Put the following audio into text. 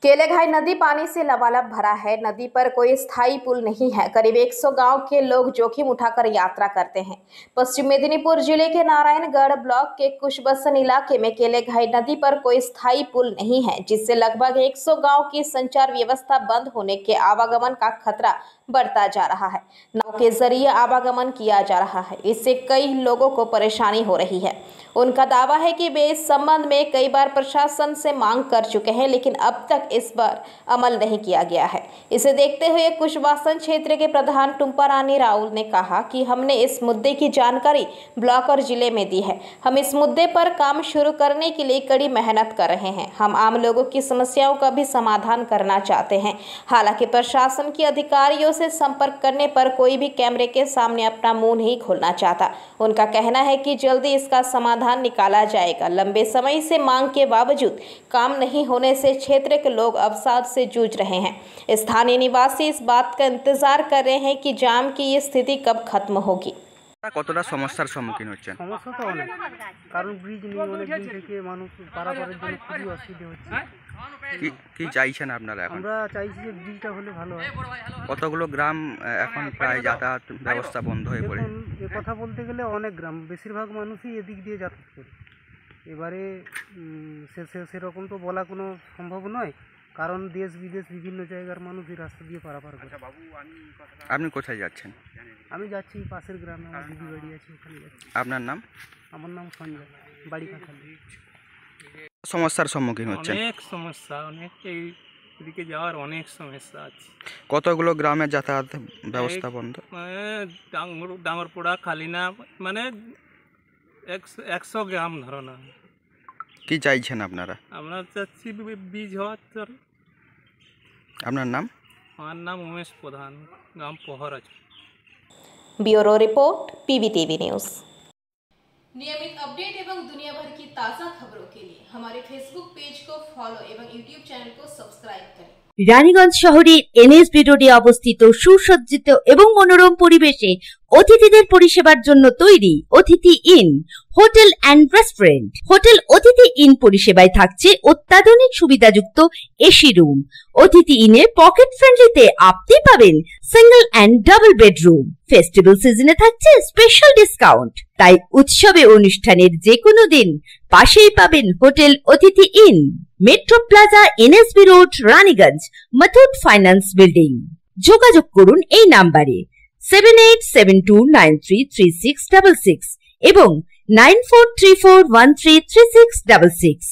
केलेघाई नदी पानी से लबालब भरा है। नदी पर कोई स्थायी पुल नहीं है। करीब 100 गांव के लोग जोखिम उठाकर यात्रा करते हैं। पश्चिम मेदिनीपुर जिले के नारायणगढ़ ब्लॉक के कुशबसन इलाके में केलेघाई नदी पर कोई स्थायी पुल नहीं है, जिससे लगभग 100 गांव की संचार व्यवस्था बंद होने के आवागमन का खतरा बढ़ता जा रहा है। नाव के जरिए आवागमन किया जा रहा है, इससे कई लोगों को परेशानी हो रही है। उनका दावा है कि वे इस संबंध में कई बार प्रशासन से मांग कर चुके हैं, लेकिन अब तक इस पर अमल नहीं किया गया है। इसे देखते हुए कुशवासन क्षेत्र के प्रधान टुम्पा रानी राउल ने कहा कि हमने इस मुद्दे की जानकारी ब्लॉक और जिले में दी है। हम इस मुद्दे पर काम शुरू करने के लिए कड़ी मेहनत कर रहे हैं। हम आम लोगों की समस्याओं का भी समाधान करना चाहते हैं। हालांकि प्रशासन के अधिकारियों से संपर्क करने पर कोई भी कैमरे के सामने अपना मुंह नहीं खोलना चाहता। उनका कहना है कि जल्दी इसका समाधान निकाला जाएगा। लंबे समय से मांग के बावजूद काम नहीं होने से क्षेत्र के लोग अवसाद से जूझ रहे हैं। स्थानीय निवासी इस बात का इंतजार कर रहे हैं कि जाम की ये स्थिति कब खत्म होगी। কতটা সমস্যার সম্মুখীন হচ্ছেন? সমস্যা তো অনেক, কারণ ব্রিজ নেই, অনেক দিন থেকে মানুষ পারাপারের জন্য খুবই অসুবিধা হচ্ছে। কি চাইছেন আপনারা এখন? আমরা চাইছি যে ব্রিজটা হলে ভালো হয়। কতগুলো গ্রাম এখন প্রায় যাতায়াত ব্যবস্থা বন্ধ হয়ে পড়ে? এ কথা বলতে গেলে অনেক গ্রাম, বেশিরভাগ মানুষই এদিক দিয়ে যাতায়াত করে। এবারে সেরকম তো বলা কোনো সম্ভব নয়, কারণ দেশ বিদেশ বিভিন্ন জায়গার মানুষ এই রাস্তা দিয়ে পারাপার করে। আপনি কোথায় যাচ্ছেন? আমি যাচ্ছি পাশের গ্রামে, আমার দিদি বাড়ি আছে, ওখানে যাচ্ছি। আপনার নাম? আমার নাম সঞ্জয়, বাড়ি কাঁঠালি। সমস্যার সম্মুখীন হচ্ছেন? অনেক সমস্যা, অনেক এদিকে যাওয়ার অনেক সমস্যা আছে। কতগুলো গ্রামের যাতায়াত ব্যবস্থা বন্ধ? ডাঙ্গরপোড়া, খালিনা, মানে 100 গ্রাম ধরো না। কি চাইছেন আপনারা? আমরা চাচ্ছি বীজ হওয়ার। আপনার নাম? আমার নাম উমেশ প্রধান, গ্রাম পোহর আছে। Bureau report PBTV news. नियमित अपडेट एवं दुनिया भर की ताज़ा खबरों के लिए हमारे फेसबुक पेज को फॉलो एवं यूट्यूब चैनल को सब्सक्राइब करें। রানীগঞ্জ শহরের NSB রোডে অবস্থিত সুসজ্জিত এবং মনোরম পরিবেশে অতিথিদের পরিষেবার জন্য তৈরি অতিথি in hotel and restaurant. Hotel অতিথি ইন পরিষেবায় থাকছে অত্যাধুনিক সুবিধাযুক্ত এসি রুম। অতিথি ইনে পকেট ফ্রেন্ডলিতে আপনি পাবেন single and double bedroom. Festival সিজনে থাকছে স্পেশাল ডিসকাউন্ট। তাই উৎসবে অনুষ্ঠানের যে কোনো দিন পাশেই পাবেন হোটেল অতিথি in, metro plaza, NSB road, Raniganj, Muthoot finance building. যোগাযোগ করুন এই নাম্বারে 7872933666 এবং 9434133666।